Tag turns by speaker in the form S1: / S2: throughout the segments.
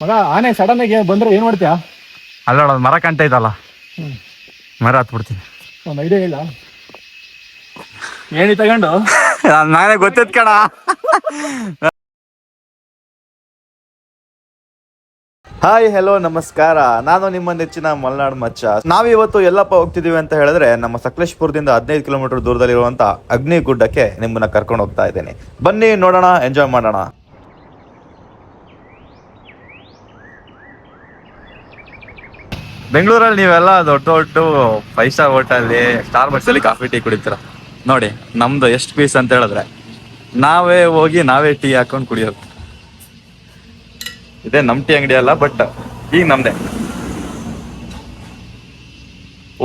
S1: ಮಗ ಆನೆ ಸಡನ್ ಆಗಿ ಬಂದ್ರೆ ಏನ್ ಮಾಡ್ತೀಯಾ?
S2: ಅಲ್ಲ ನೋಡ ಮರ ಕಾಣ್ತೈತಲ್ಲ, ಮರ ಹತ್ಬಿಡ್ತೀನಿ.
S1: ಒಂದು ಐಡಿಯಾ ಇಲ್ಲ ಏನಿ ತಗೊಂಡು
S2: ನಾನೇ ಗೊತ್ತಿದ್ ಕಣ. ಹಾಯ್ ಹೆಲೋ ನಮಸ್ಕಾರ, ನಾನು ನಿಮ್ಮ ನೆಚ್ಚಿನ ಮಲ್ನಾಡ್ ಮಚ್ಚ. ನಾವಿವತ್ತು ಎಲ್ಲಪ್ಪ ಹೋಗ್ತಿದೀವಿ ಅಂತ ಹೇಳಿದ್ರೆ ನಮ್ಮ ಸಕಲೇಶ್ಪುರದಿಂದ 15 ಕಿಲೋಮೀಟರ್ ದೂರದಲ್ಲಿರುವಂತ ಅಗ್ನಿಗುಡ್ಡಕ್ಕೆ ನಿಮ್ಮನ್ನ ಕರ್ಕೊಂಡು ಹೋಗ್ತಾ ಇದ್ದೇನೆ. ಬನ್ನಿ ನೋಡೋಣ, ಎಂಜಾಯ್ ಮಾಡೋಣ. ಬೆಂಗಳೂರಲ್ಲಿ ನೀವೆಲ್ಲ ದೊಡ್ಡ ದೊಡ್ಡ 5 ಸ್ಟಾರ್ ಹೋಟೆಲ್, ಸ್ಟಾರ್ ಬಕ್ಸ್ ಅಲ್ಲಿ ಕಾಫಿ ಟೀ ಕುಡಿತೀರ ನೋಡಿ. ನಮ್ದು ಎಷ್ಟು ಪೀಸ್ ಅಂತ ಹೇಳಿದ್ರೆ ನಾವೇ ಹೋಗಿ ನಾವೇ ಟೀ ಹಾಕೊಂಡು ಕುಡಿಯೋದು. ಇದೇ ನಮ್ ಟೀ ಅಂಗಡಿ ಅಲ್ಲ, ಬಟ್ ಈಗ ನಮ್ದೆ.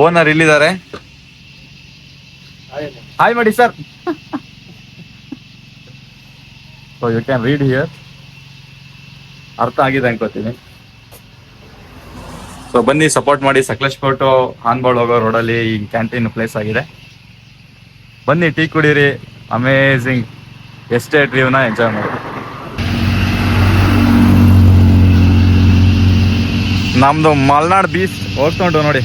S2: ಓನರ್ ಇಲ್ಲಿದ್ದಾರೆ, ಹಾಯ್ ಮಾಡಿ sir. So you can read here. ಅರ್ಥ ಆಗಿದೆ ಅನ್ಕೋತೀನಿ. ಸೊ ಬನ್ನಿ ಸಪೋರ್ಟ್ ಮಾಡಿ. ಸಕಲೇಶ್ಪುರ ಟು ಹಾನ್ಬೋಳ್ ಹೋಗೋ ರೋಡಲ್ಲಿ ಈ ಕ್ಯಾಂಟೀನ್ ಪ್ಲೇಸ್ ಆಗಿದೆ. ಬನ್ನಿ ಟೀ ಕುಡೀರಿ, ಅಮೇಝಿಂಗ್ ಎಸ್ಟೇಟ್ ವ್ಯೂನ ಎಂಜಾಯ್ ಮಾಡಿ. ನಮ್ದು ಮಲ್ನಾಡ್ ಬೀಚ್ ಹೋಗ್ಕೊಂಡು ನೋಡಿ.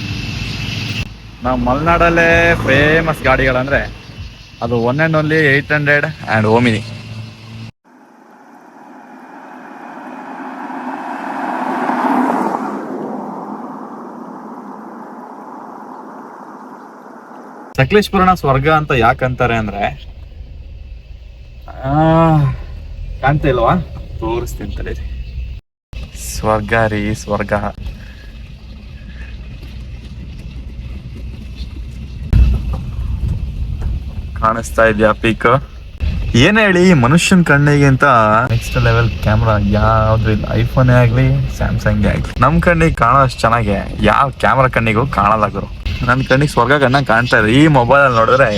S2: ನಾವು ಮಲ್ನಾಡಲ್ಲೇ ಫೇಮಸ್ ಗಾಡಿಗಳಂದ್ರೆ ಅದು one and only 800 and Omni. ಸಕಲೇಶ್ಪುರನ ಸ್ವರ್ಗ ಅಂತ ಯಾಕಂತಾರೆ ಅಂದ್ರೆ, ಕಾಣ್ತಾ ಇಲ್ವಾ, ತೋರಿಸ್ತೀನಿ ತಡೀರಿ. ಸ್ವರ್ಗ ರೀ, ಸ್ವರ್ಗ. ಕಾಣಿಸ್ತಾ ಇದೆಯಾ ಪೀಕ್? ಏನ್ ಹೇಳಿ, ಮನುಷ್ಯನ ಕಣ್ಣಿಗೆ ಅಂತ ನೆಕ್ಸ್ಟ್ ಲೆವೆಲ್ ಕ್ಯಾಮ್ರಾ ಯಾವ್ದು ಇಲ್ಲ. ಐಫೋನೇ ಆಗ್ಲಿ, ಸ್ಯಾಮ್ಸಂಗ್ ಆಗ್ಲಿ, ನಮ್ ಕಣ್ಣಿಗೆ ಕಾಣೋ ಅಷ್ಟು ಚೆನ್ನಾಗಿ ಯಾವ ಕ್ಯಾಮ್ರಾ ಕಣ್ಣಿಗೂ ಕಾಣಲ್ಲ ಗುರು. ನನ್ನ ಕಣ್ಣಿಗೆ ಸ್ವರ್ಗ ಕಣ್ಣ ಕಾಣ್ತಾ ಇದೆ. ಈ ಮೊಬೈಲ್ ಅಲ್ಲಿ ನೋಡಿದ್ರೆ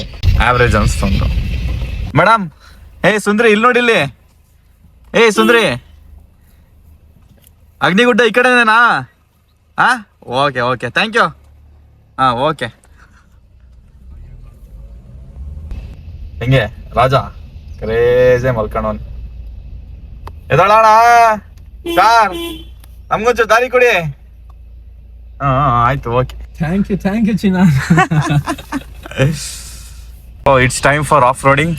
S2: ಆವ್ರೇಜ್ ಅನ್ಸ್ತುಂಟು. ಮೇಡಮ್, ಏ ಸುಂದ್ರಿ, ಇಲ್ಲಿ ನೋಡಿ, ಇಲ್ಲಿ. ಏ ಸುಂದ್ರಿ, ಅಗ್ನಿಗುಡ್ಡ ಈ ಕಡೆನೇನಾ? Okay okay, thank you. Okay. ಹೆಂಗೆ ರಾಜ ಕ್ರೇಜೆ ಮಲ್ಕೊಂಡವನ್. ಎದೋಳಣ ಸಾರ್, ನಮ್ಗೊಂಚೂರು ದಾರಿ ಕೊಡಿ. ಆಯ್ತು, ಓಕೆ.
S1: ಥ್ಯಾಂಕ್ ಯು ಚಿನ್ನ.
S2: It's time for off roading.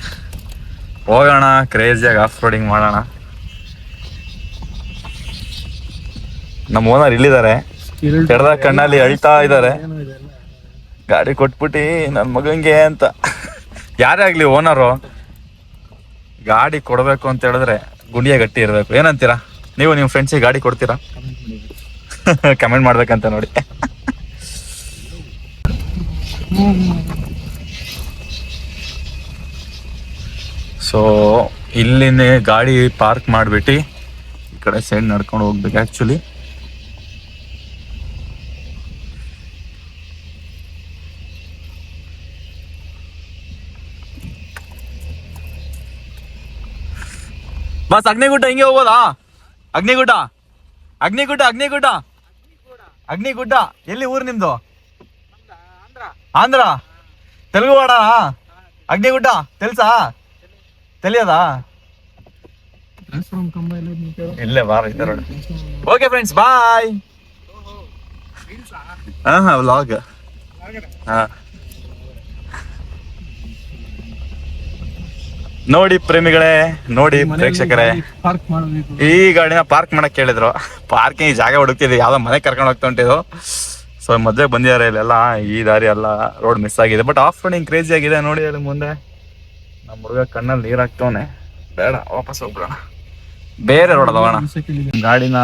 S2: ಹೋಗೋಣ, ಕ್ರೇಜಿಯಾಗಿ ಆಫ್ ರೋಡಿಂಗ್ ಮಾಡೋಣ. ನಮ್ಮ ಓನರ್ ಇಲ್ಲಿದ್ದಾರೆ, ಕೆಡದ ಕಣ್ಣಲ್ಲಿ ಅಳ್ತಾ ಇದ್ದಾರೆ. ಗಾಡಿ ಕೊಟ್ಬಿಟ್ಟು ನನ್ನ ಮಗಂಗೆ ಅಂತ. ಯಾರೇ ಆಗ್ಲಿ ಓನರು ಗಾಡಿ ಕೊಡ್ಬೇಕು ಅಂತ ಹೇಳಿದ್ರೆ ಗುಂಡಿಯ ಗಟ್ಟಿ ಇರ್ಬೇಕು. ಏನಂತೀರಾ ನೀವು? ನಿಮ್ಮ ಫ್ರೆಂಡ್ಸಿಗೆ ಗಾಡಿ ಕೊಡ್ತೀರಾ? ಕಮೆಂಟ್ ಮಾಡ್ಬೇಕಂತ ನೋಡಿ. ಸೊ ಇಲ್ಲಿನೇ ಗಾಡಿ ಪಾರ್ಕ್ ಮಾಡಿಬಿಟ್ಟು ಈ ಕಡೆ ಸೈಡ್ ನಡ್ಕೊಂಡು ಹೋಗ್ಬೇಕು ಆ್ಯಕ್ಚುಲಿ. ಬಸ್ ಅಗ್ನಿಗುಡ್ಡ ಹಿಂಗೆ ಹೋಗೋದಾ? ಅಗ್ನಿಗುಡ್ಡ ಅಗ್ನಿಗುಡ್ಡ ಅಗ್ನಿಗುಡ್ಡ ಅಗ್ನಿಗುಡ್ಡ ಎಲ್ಲಿ ಊರು ನಿಮ್ದು? ಆಂಧ್ರ. ತೆಲುಗು ವಾಡ? ಅಗ್ನಿಗುಡ್ಡ తెలుసా? తెలియదా? ಇಲ್ಲೇ ಬಾರ ಇದ್ದಾರೆ. ಓಕೆ ಫ್ರೆಂಡ್ಸ್, ಬಾಯ್. ವ್ಲಾಗ್. ನೋಡಿ ಪ್ರೇಮಿಗಳೇ, ನೋಡಿ ಪ್ರೇಕ್ಷಕರೇ, ಈ ಗಾಡಿನ ಪಾರ್ಕ್ ಮಾಡಕ್ ಕೇಳಿದ್ರು. ಪಾರ್ಕಿಂಗ್ ಜಾಗ ಹುಡುಕ್ತಿದ್ವಿ, ಯಾವ್ದೋ ಮನೆ ಕರ್ಕೊಂಡು ಹೋಗ್ತಾ ಹೊಂಟಿದ್ದು. ಸೊ ಮದ್ವೆ ಬಂದಿದ್ದಾರೆ ಇಲ್ಲೆಲ್ಲ. ಈ ದಾರಿ ಎಲ್ಲ ರೋಡ್ ಮಿಸ್ ಆಗಿದೆ, ಬಟ್ ಆಫ್ ರೋಡಿಂಗ್ ಕ್ರೇಜಿ ಆಗಿದೆ. ನೋಡಿ ಅಲ್ಲಿ ಮುಂದೆ ನಮ್ಮ ಹುಡುಗ ಕಣ್ಣಲ್ಲಿ ನೀರ್ ಹಾಕ್ತವನೆ. ಬೇಡ, ವಾಪಸ್ ಹೋಗ್ಬಿಡೋಣ, ಬೇರೆ ರೋಡ್ ಅದಾವಣ. ಗಾಡಿನ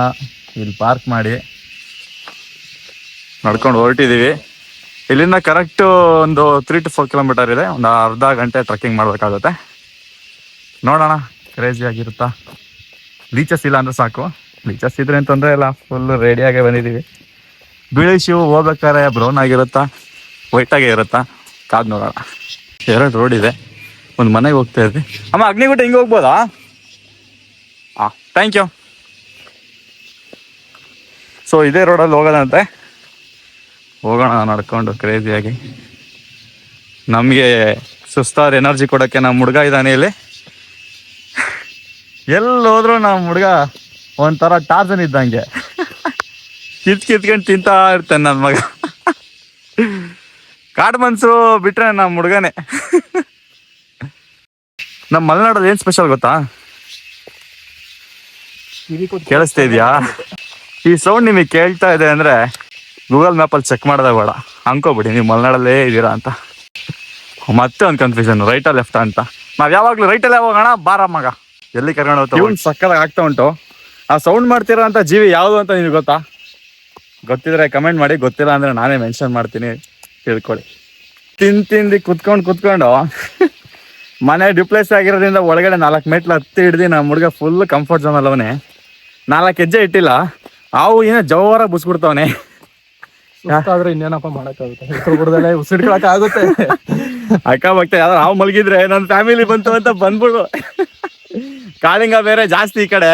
S2: ಇಲ್ಲಿ ಪಾರ್ಕ್ ಮಾಡಿ ನಡ್ಕೊಂಡು ಹೊರಟಿದೀವಿ. ಇಲ್ಲಿಂದ ಕರೆಕ್ಟ್ ಒಂದು 3 to 4 ಕಿಲೋಮೀಟರ್ ಇದೆ. ಒಂದು ಅರ್ಧ ಗಂಟೆ ಟ್ರೆಕ್ಕಿಂಗ್ ಮಾಡ್ಬೇಕಾಗುತ್ತೆ. ನೋಡೋಣ, ಕ್ರೇಜಿ ಆಗಿರುತ್ತಾ. ಲೀಚಸ್ ಇಲ್ಲ ಅಂದ್ರೆ ಸಾಕು. ಲೀಚಸ್ ಇದ್ರೆ ಅಂತಂದ್ರೆ ಇಲ್ಲ, ಫುಲ್ ರೆಡಿಯಾಗೇ ಬಂದಿದ್ದೀವಿ. ಬಿಳಿ ಶಿವು ಹೋಗ್ಬೇಕಾರೆ ಬ್ರೌನ್ ಆಗಿರುತ್ತಾ, ವೈಟ್ ಆಗೇ ಇರುತ್ತಾ, ಕಾದ್ ನೋಡೋಣ. 2 ರೋಡ್ ಇದೆ, ಒಂದು ಮನೆಗೆ ಹೋಗ್ತಾ ಇದ್ವಿ. ಅಮ್ಮ ಅಗ್ನಿಗುಡ್ಡ ಹಿಂಗೆ ಹೋಗ್ಬೋದಾ? Thank you. ಸೊ ಇದೇ ರೋಡಲ್ಲಿ ಹೋಗೋದಂತೆ. ಹೋಗೋಣ ನಡ್ಕೊಂಡು ಕ್ರೇಜಿಯಾಗಿ. ನಮಗೆ ಸುಸ್ತಾದ ಎನರ್ಜಿ ಕೊಡೋಕ್ಕೆ ನಮ್ಮ ಹುಡುಗ ಇದ್ದಾನೆ ಇಲ್ಲಿ. ಎಲ್ಲೋದ್ರೂ ನಮ್ಮ ಹುಡುಗ ಒಂಥರ ಟಾರ್ಜನ್ ಇದ್ದಂಗೆ ಕಿತ್ಕೊಂಡು ತಿಂತಾ ಇರ್ತಾನೆ ನನ್ನ ಮಗ. ಕಾಡು ಮನ್ಸು ಬಿಟ್ರೆ ನಮ್ಮ ಹುಡುಗನೇ. ನಮ್ಮ ಮಲೆನಾಡಲ್ಲಿ ಏನ್ ಸ್ಪೆಷಲ್ ಗೊತ್ತಾ? ಕೇಳಿಸ್ತಾ ಇದೆಯಾ? ಈ ಸೌಂಡ್ ನಿಮಗೆ ಕೇಳ್ತಾ ಇದೆ ಅಂದ್ರೆ ಗೂಗಲ್ ಮ್ಯಾಪಲ್ಲಿ ಚೆಕ್ ಮಾಡಿದಾಗ ಬೇಡ, ಅನ್ಕೋಬಿಡಿ ನೀವು ಮಲೆನಾಡಲ್ಲೇ ಇದ್ದೀರಾ ಅಂತ. ಮತ್ತೆ ಒಂದು ಕನ್ಫ್ಯೂಷನ್, ರೈಟಾ ಲೆಫ್ಟಾ ಅಂತ. ನಾವ್ ಯಾವಾಗ್ಲೂ ರೈಟಲ್ಲೇ ಹೋಗೋಣ ಬಾರ ಮಗ, ಎಲ್ಲಿ ಕರ್ಕೊಂಡು ಹೋಗ್ತಾ ಇವ್ನು ಸಕ್ಕದಾಗ ಆಗ್ತಾ ಉಂಟು. ಆ ಸೌಂಡ್ ಮಾಡ್ತಿರೋ ಅಂತ ಜೀವಿ ಯಾವುದು ಅಂತ ನಿಮ್ಗೆ ಗೊತ್ತಾ? ಗೊತ್ತಿದ್ರೆ ಕಮೆಂಟ್ ಮಾಡಿ, ಗೊತ್ತಿಲ್ಲ ಅಂದ್ರೆ ನಾನೇ ಮೆನ್ಷನ್ ಮಾಡ್ತೀನಿ, ತಿಳ್ಕೊಳ್ಳಿ. ತಿಂದು ಕುತ್ಕೊಂಡು ಮನೆ ಡಿಪ್ಲೇಸ್ ಆಗಿರೋದ್ರಿಂದ ಒಳಗಡೆ 4 ಮೆಟ್ಲು ಹತ್ತಿ ಹಿಡ್ದು ನಮ್ಮ ಹುಡುಗ ಫುಲ್ ಕಂಫರ್ಟ್ ಝೋನ್ ಅಲ್ಲವನೇ. 4 ಹೆಜ್ಜೆ ಇಟ್ಟಿಲ್ಲ, ಅವು ಏನೋ ಜೋರ ಬುಸ್ಬಿಡ್ತಾವನೆ.
S1: ಸುಸ್ತಾದ್ರೆ ಇನ್ನೇನಪ್ಪ ಮಾಡಕ್ಕಾಗುತ್ತೆ, ಬಿಡದಲ್ಲೇ ಉಸಿಡ್ಕೊಳಕ್ ಆಗುತ್ತೆ.
S2: ಅಕ್ಕಪಕ್ಕ ಯಾವ್ದಾರು ಹಾವು ಮಲಗಿದ್ರೆ ನನ್ನ ಫ್ಯಾಮಿಲಿ ಬಂತು ಅಂತ ಬಂದ್ಬಿಡು. ಕಾಳಿಂಗ ಬೇರೆ ಜಾಸ್ತಿ ಈ ಕಡೆ,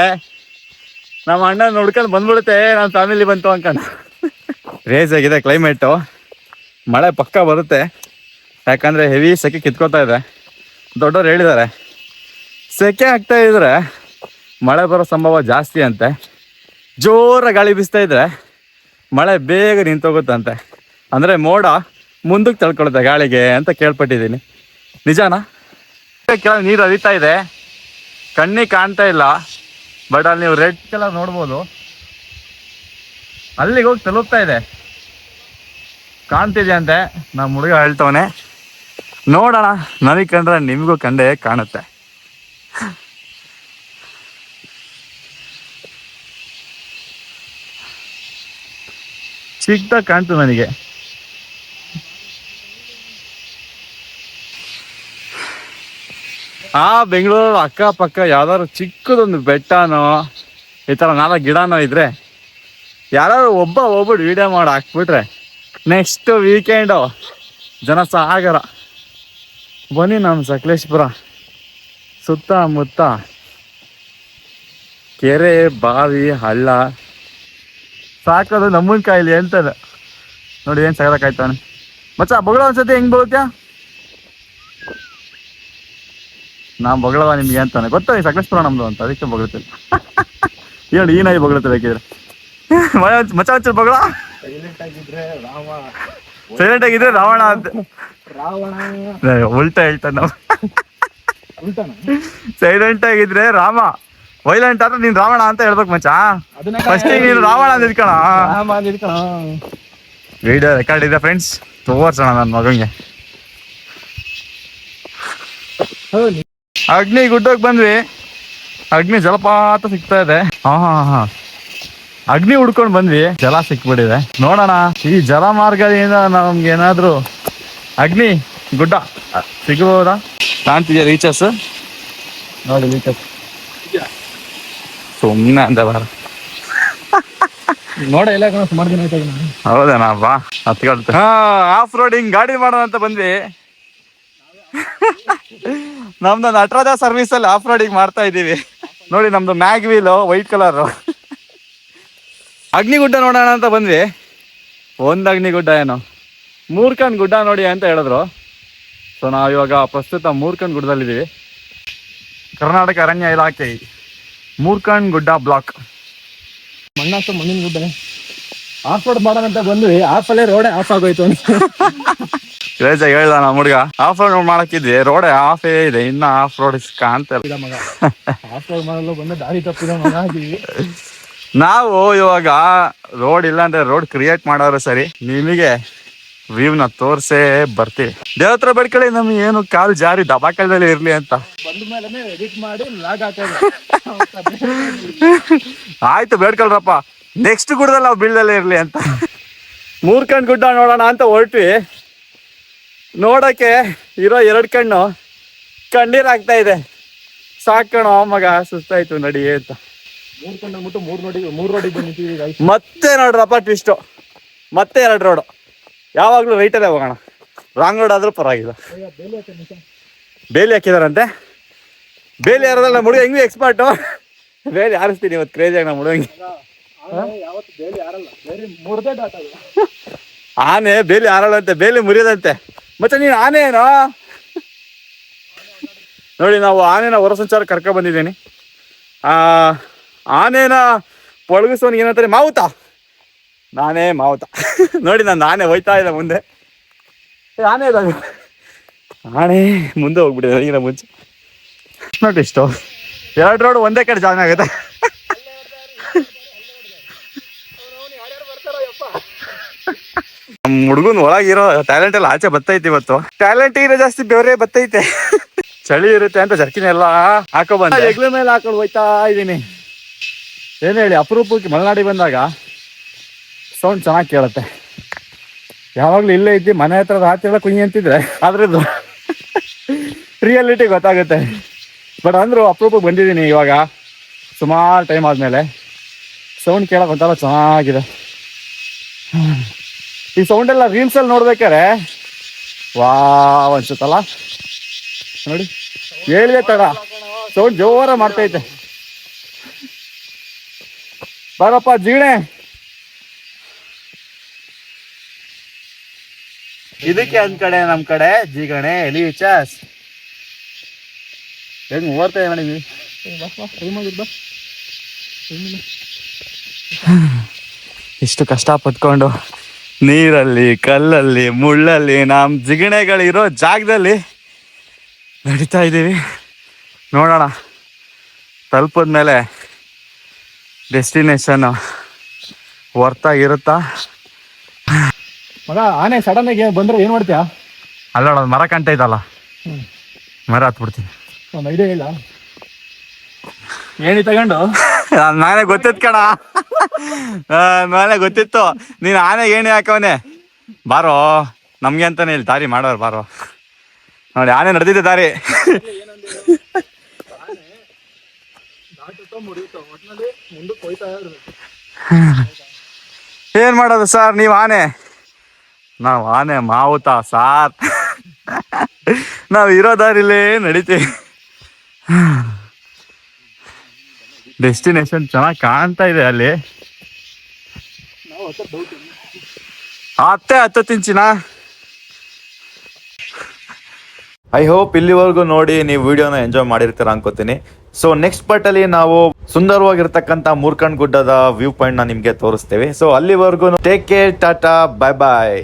S2: ನಮ್ಮ ಅಣ್ಣ ನೋಡ್ಕೊಂಡು ಬಂದ್ಬಿಡುತ್ತೆ ನನ್ನ ಫ್ಯಾಮಿಲಿ ಬಂತು ಅನ್ಕೊಂಡು. ರೇಸ್ ಆಗಿದೆ ಕ್ಲೈಮೇಟು, ಮಳೆ ಪಕ್ಕ ಬರುತ್ತೆ. ಯಾಕಂದರೆ ಹೆವಿ ಸೆಕೆ ಕಿತ್ಕೋತಾ ಇದೆ. ದೊಡ್ಡವ್ರು ಹೇಳಿದ್ದಾರೆ ಸೆಕೆ ಆಗ್ತಾ ಇದ್ರೆ ಮಳೆ ಬರೋ ಸಂಭವ ಜಾಸ್ತಿ ಅಂತೆ. ಜೋರ ಗಾಳಿ ಬೀಸ್ತಾ ಇದ್ರೆ ಮಳೆ ಬೇಗ ನಿಂತೋಗುತ್ತಂತೆ. ಅಂದರೆ ಮೋಡ ಮುಂದಕ್ಕೆ ತಳ್ಕೊಳುತ್ತೆ ಗಾಳಿಗೆ ಅಂತ ಕೇಳ್ಪಟ್ಟಿದ್ದೀನಿ. ನಿಜಾನಾ? ಕೆಳಗೆ ನೀರು ಹರಿತಾ ಇದೆ, ಕಣ್ಣಿಗೆ ಕಾಣ್ತಾ ಇಲ್ಲ, ಬಟ್ ಅಲ್ಲಿ ನೀವು ರೆಡ್ ಕಲರ್ ನೋಡ್ಬೋದು. ಅಲ್ಲಿಗೆ ಹೋಗಿ ತಲುಪ್ತಾ ಇದೆ, ಕಾಣ್ತಿದೆ ಅಂತೆ. ನಮ್ಮ ಹುಡುಗ ಹೇಳ್ತವನೆ, ನೋಡೋಣ, ನನಗೆ ಕಂಡ್ರೆ ನಿಮಗೂ ಕಂಡೇ ಕಾಣುತ್ತೆ. ಚಿಕ್ಕದಾಗಿ ಕಾಣ್ತು ನನಗೆ. ಆ ಬೆಂಗಳೂರು ಅಕ್ಕಪಕ್ಕ ಯಾವ್ದಾದ್ರು ಚಿಕ್ಕದೊಂದು ಬೆಟ್ಟನೋ ಈ ಥರ 4 ಗಿಡನೋ ಇದ್ರೆ ಯಾರು ಒಬ್ಬೊಬ್ರು ವಿಡಿಯೋ ಮಾಡಿ ಹಾಕ್ಬಿಟ್ರೆ ನೆಕ್ಸ್ಟ್ ವೀಕೆಂಡು ಜನಸಾಗರ. ಬನ್ನಿ ನಮ್ಮ ಸಕಲೇಶ್ಪುರ ಸುತ್ತಮುತ್ತ ಕೆರೆ, ಬಾವಿ, ಹಳ್ಳ ಸಾಕೋದು ನಮ್ಮನ್ ಕಾಯಿಲಿ ಅಂತದ. ನೋಡಿ ಏನು ಸಾಕಾಯ್ತಾನೆ ಮಚ್ಚ. ಬಗಳ ಒಂದ್ಸತಿ ಹೆಂಗ್ ಬೀಳುತ್ತ್ಯಾ? ನಾ ಬಗಳವ ನಿಮ್ಗೆ ಅಂತಾನೆ ಗೊತ್ತಾ, ಈ ಸಕಲೇಶ್ಪುರ ನಮ್ದು ಅಂತ, ಅದಕ್ಕೆ ಬಗಳ್ತಿಲ್ಲ. ಏನು ಈ ನಾಯಿ ಬಗಳುತ್ತೆ ಬೇಕಿದ್ರೆ. ಮಚ್ಚ ಒಂಚೂರು ಬಗಳ. ಸೈಲೆಂಟ್ ಆಗಿದ್ರೆ ರಾವಣ ಅಂತ. ಉಲ್ಟಾ ಹೇಳ್ತಾನೆ ನಾವು. ಸೈಲೆಂಟ್ ಆಗಿದ್ರೆ ರಾಮ, ವೈಲೆಂಟ್ ಆದ್ರೆ ನೀನ್ ರಾವಣ ಅಂತ ಹೇಳ್ಬೇಕು ಮಚ್ಚ. ಫಸ್ಟ್ ನೀನು ರಾವಣ ಅಂತ ಇಟ್ಕಣ. ವಿಡಿಯೋ ರೆಕಾರ್ಡ್ ಇದೆ ಫ್ರೆಂಡ್ಸ್, ತೋರ್ಸೋಣ ನನ್ನ ಮಗಂಗೆ. ಅಗ್ನಿ ಗುಡ್ಡಕ್ಕೆ ಬಂದ್ವಿ. ಅಗ್ನಿ ಜಲಪಾತ ಸಿಗ್ತಾ ಇದೆ. ಹಾ ಅಗ್ನಿ ಹುಡ್ಕೊಂಡು ಬಂದ್ವಿ, ಜಲ ಸಿಕ್ಬಿಟ್ಟಿದೆ. ನೋಡೋಣ ಈ ಜಲ ಮಾರ್ಗದಿಂದ ನಮ್ಗೆ ಏನಾದ್ರು ಅಗ್ನಿ ಗುಡ್ಡ ಸಿಗಬಹುದಾ? ಕಾಣ್ತಿದ್ಯಾ ರೀಚರ್ಸ್? ನೋಡಿ ರೀಚರ್ಸ್ ಸುಮ್ಮನೆ ಅಂತ ಬಾರ.
S1: ನೋಡ ಎಲ್ಲ ಸುಮಾರು ದಿನ ಆಯ್ತು.
S2: ಹೌದೇನಾ? ಬಾ ಹತ್ಕೊಳ್ತೆ. ಆಫ್ ರೋಡಿಂಗ್ ಗಾಡಿ ಮಾಡೋಣ ಅಂತ ಬಂದ್ವಿ. ನಮ್ದು ನಟರಾಜ ಸರ್ವಿಸ್ ಅಲ್ಲಿ ಆಫ್ ರೋಡಿಂಗ್ ಮಾಡ್ತಾ ಇದೀವಿ. ನೋಡಿ ನಮ್ದು ಮ್ಯಾಗ್ ವೀಲು ವೈಟ್ ಕಲರ್. ಅಗ್ನಿಗುಡ್ಡ ನೋಡೋಣ ಅಂತ ಬಂದ್ವಿ. ಒಂದು ಅಗ್ನಿಗುಡ್ಡ ಏನೋ, ಮೂರ್ಖಂಡ್ ಗುಡ್ಡ ನೋಡಿ ಅಂತ ಹೇಳಿದ್ರು. ಸೊ ನಾವು ಇವಾಗ ಪ್ರಸ್ತುತ ಮೂರ್ಖಂಡ್ ಗುಡ್ಡದಲ್ಲಿದ್ದೀವಿ. ಕರ್ನಾಟಕ ಅರಣ್ಯ ಇಲಾಖೆ ಮೂರ್ಖಂಡ್ ಗುಡ್ಡ ಬ್ಲಾಕ್.
S1: ಮಣ್ಣಿನ ಗುಡ್ಡ ಆಫ್ ರೋಡ್ ಮಾಡೋಣ ಅಂತ ಬಂದ್ವಿ, ಆಫಲ್ಲೇ ರೋಡೇ ಆಫ್ ಆಗೋಯ್ತು ಅಂತ
S2: ಕ್ರೇಜಾಗಿ ಹೇಳ್ದ ನಮ್ಮ ಹುಡುಗ. ಆಫ್ ರೋಡ್ ಮಾಡಕ್ಕಿದ್ವಿ, ರೋಡೇ ಆಫೇ ಇದೆ, ಇನ್ನ ಆಫ್ ರೋಡ್ ಕಾಣ್ತಾ
S1: ಮಗ. ಆಫ್ ರೋಡ್ ಮಾಡಲು ಬಂದು ದಾರಿ ತಪ್ಪಿದ ಮಗ ಆಗಿವಿ
S2: ನಾವು. ಇವಾಗ ರೋಡ್ ಇಲ್ಲ ಅಂದ್ರೆ ರೋಡ್ ಕ್ರಿಯೇಟ್ ಮಾಡೋರು ಸರಿ, ನಿಮಗೆ ವ್ಯೂನ ತೋರ್ಸೇ ಬರ್ತೀವಿ. ದೇವತ್ರ ಬೇಡ್ಕೊಳ್ಳಿ ನಮ್ಗೆ ಏನು ಕಾಲು ಜಾರಿ ದಬಾಕಲ್ದಲ್ಲಿ ಇರ್ಲಿ ಅಂತ.
S1: ಬಂದ ಮೇಲೆ ಎಡಿಟ್ ಮಾಡಿ ಲಾಗ್ ಹಾಕೋದು.
S2: ಆಯ್ತು ಬೇಡ್ಕೊಳ್ರಪ್ಪ, ನೆಕ್ಸ್ಟ್ ಗುಡ್ಡದಲ್ಲಿ ನಾವು ಬೀಳ್ದಲ್ಲೇ ಇರ್ಲಿ ಅಂತ. ಮೂರ್ಖಂಡ್ ಗುಡ್ಡ ನೋಡೋಣ ಅಂತ ಹೊರಟ್ವಿ. ನೋಡಕ್ಕೆ ಇರೋ 2 ಕಣ್ಣು ಕಣ್ಣೀರಾಗ್ತಾ ಇದೆ. ಸಾಕಣೋ ಮಗ, ಸುಸ್ತಾಯ್ತು ನಡಿ ಅಂತ.
S1: 3 ಕಣ್ಣು ಅಂದ್ಬಿಟ್ಟು 3 ರೋಡಿಗೆ ನಿಂತಿದ್ದೀವಿ.
S2: ಮತ್ತೆ ನೋಡ್ರಪ್ಪ ಟ್ವಿಸ್ಟು, ಮತ್ತೆ 2 ರೋಡು. ಯಾವಾಗಲೂ ರೈಟಲ್ಲೇ ಹೋಗೋಣ, ರಾಂಗ್ ರೋಡ್ ಆದ್ರೂ ಪರವಾಗಿಲ್ಲ. ಬೇಲಿ ಹಾಕಿದಾರಂತೆ. ಬೇಲಿ ಯಾರದಲ್ಲ ನಮ್ಮ ಹುಡುಗ ಹೆಂಗೂ ಎಕ್ಸ್ಪರ್ಟು. ಬೇಲಿ ಹಾರಿಸ್ತೀನಿ ಇವತ್ತು ಕ್ರೇಜಿಯಾಗಿ ನಮ್ಮ ಹುಡುಗಂಗೆ. ಆನೆ ಬೇಲಿ ಹಾರಳಂತೆ, ಬೇಲಿ ಮುರಿಯದಂತೆ. ಮತ್ತೆ ನೀನು ಆನೆ ಏನೋ ನೋಡಿ. ನಾವು ಆನೆನ ಹೊರ ಸಂಚಾರ ಕರ್ಕೊಂಡು ಬಂದಿದ್ದೀನಿ. ಆನೆನ ಪೊಳಗಿಸೋನಿಗೆ ಏನಂತಾರೆ ಮಾವುತ. ನಾನೇ ಮಾವುತ. ನೋಡಿ ನಾನು ಆನೆ ಹೋಯ್ತಾ ಇದೆ ಮುಂದೆ. ಆನೆ ಇದಾಗ ಆನೆ ಮುಂದೆ ಹೋಗ್ಬಿಟ್ಟಿದೆ ನನಗಿನ ಮುಂಚೆ. ನೋಡಿ ಇಷ್ಟು 2 ರೋಡ್ ಒಂದೇ ಕಡೆ ಜಾಯ್ನ್ ಆಗುತ್ತೆ. ನಮ್ಮ ಹುಡುಗನ್ ಒಳಗಿರೋ ಟ್ಯಾಲೆಂಟ್ ಎಲ್ಲ ಆಚೆ ಬತ್ತೈತಿ ಇವತ್ತು. ಟ್ಯಾಲೆಂಟ್ ಇರೋ ಜಾಸ್ತಿ ಬೇರೆ ಬತ್ತೈತೆ. ಚಳಿ ಇರುತ್ತೆ ಅಂತ ಜರ್ಕಿನ ಎಲ್ಲ ಹಾಕೋ ಬಂದ ಹೆಗ್ಲ ಮೇಲೆ ಹಾಕೊಂಡು ಹೋಯ್ತಾ ಇದ್ದೀನಿ. ಏನ್ ಹೇಳಿ, ಅಪರೂಪಕ್ಕೆ ಮಲೆನಾಡಿಗೆ ಬಂದಾಗ ಸೌಂಡ್ ಚೆನ್ನಾಗಿ ಕೇಳುತ್ತೆ. ಯಾವಾಗ್ಲೂ ಇಲ್ಲೇ ಇದ್ದು ಮನೆ ಹತ್ರ ರಾತ್ರಿ ಎಲ್ಲ ಕುಂಗಿ ಅಂತಿದ್ರೆ ಅದ್ರದ್ದು ರಿಯಾಲಿಟಿ ಗೊತ್ತಾಗುತ್ತೆ. ಬಟ್ ಅಂದ್ರು ಅಪರೂಪಕ್ಕೆ ಬಂದಿದ್ದೀನಿ ಇವಾಗ ಸುಮಾರು ಟೈಮ್ ಆದ್ಮೇಲೆ. ಸೌಂಡ್ ಕೇಳಕ್ ಒಂಥರ ಚೆನ್ನಾಗಿದೆ. ಈ ಸೌಂಡ್ ಎಲ್ಲ ರೀಲ್ಸ್ ಅಲ್ಲಿ ನೋಡ್ಬೇಕಾರೆ ವಾವ್ ಅನ್ಸುತ್ತಲ್ಲ. ನೋಡಿ ಹೇಳಿದೆ ತಡ, ಸೌಂಡ್ ಜೋರ ಮಾಡ್ತೈತೆ. ಬಾರಪ್ಪ ಜಿಗಣೆ. ಇದಕ್ಕೆ ಒಂದ್ ಕಡೆ ನಮ್ ಕಡೆ ಜಿಗಣೆ ಎಲಿ ಚಾಸ್ ಹೆಂಗ್ ಓಡ್ತಾ ಮಾಡಿದ್ವಿ. ಇಷ್ಟು ಕಷ್ಟ ಪಟ್ಕೊಂಡು ನೀರಲ್ಲಿ ಕಲ್ಲಲ್ಲಿ ಮುಳ್ಳಲ್ಲಿ ನಮ್ ಜಿಗಣೆಗಳಿರೋ ಜಾಗದಲ್ಲಿ ನಡೀತಾ ಇದ್ದೀವಿ. ನೋಡೋಣ ತಲುಪದ್ಮೇಲೆ ಡೆಸ್ಟಿನೇಷನ್ ವರ್ತಾಗಿರುತ್ತಾ.
S1: ಮಗ ಆನೆ ಸಡನ್ ಆಗಿ ಬಂದ್ರೆ ಏನ್ ಮಾಡ್ತೀಯ?
S2: ಅಲ್ಲ ಮರ ಕಾಣ್ತೈತಲ್ಲ, ಮರ ಹತ್ಬಿಡ್ತೀನಿ.
S1: ಒಂದು ಐಡಿಯಾ ಇಲ್ಲ. ಏನಿ ತಗೊಂಡು
S2: ನಾನೇ ಗೊತ್ತಿತ್ತು ಕಣ, ನಾನೇ ಗೊತ್ತಿತ್ತು ನೀನ್ ಆನೆ ಏಣಿ ಹಾಕವನೆ. ಬಾರೋ ನಮ್ಗೆ ಅಂತಾನೆ ಇಲ್ಲಿ ದಾರಿ ಮಾಡೋರು ಬಾರೋ. ನೋಡಿ ಆನೆ ನಡೆದಿದ್ದೆ ದಾರಿ. ಏನ್ ಮಾಡೋದು ಸರ್ ನೀವ್ ಆನೆ, ನಾವ್ ಆನೆ ಮಾವುತ ಸಾರ್. ನಾವ್ ಇರೋ ದಾರಿಲೇ ನಡಿತೀವಿ. ಡೆಸ್ಟಿನೇಷನ್ ಚೆನ್ನಾಗಿ ಕಾಣ್ತಾ ಇದೆ ಅಲ್ಲಿ. ಹತ್ತತ್ತಿಂಚಿನ. ಐ ಹೋಪ್ ಇಲ್ಲಿವರೆಗೂ ನೋಡಿ ನೀವು ವಿಡಿಯೋನ ಎಂಜಾಯ್ ಮಾಡಿರ್ತೀರ ಅನ್ಕೋತೀನಿ. ಸೊ ನೆಕ್ಸ್ಟ್ ಪಾರ್ಟ್ ಅಲ್ಲಿ ನಾವು ಸುಂದರವಾಗಿರ್ತಕ್ಕಂಥ ಮೂರ್ಖಂಡ್ ಗುಡ್ಡದ ವ್ಯೂ ಪಾಯಿಂಟ್ ನ ನಿಮ್ಗೆ ತೋರಿಸ್ತೇವೆ. ಸೊ ಅಲ್ಲಿವರೆಗೂ ಟೇಕ್ ಕೇರ್, ಟಾಟಾ, ಬಾಯ್ ಬಾಯ್.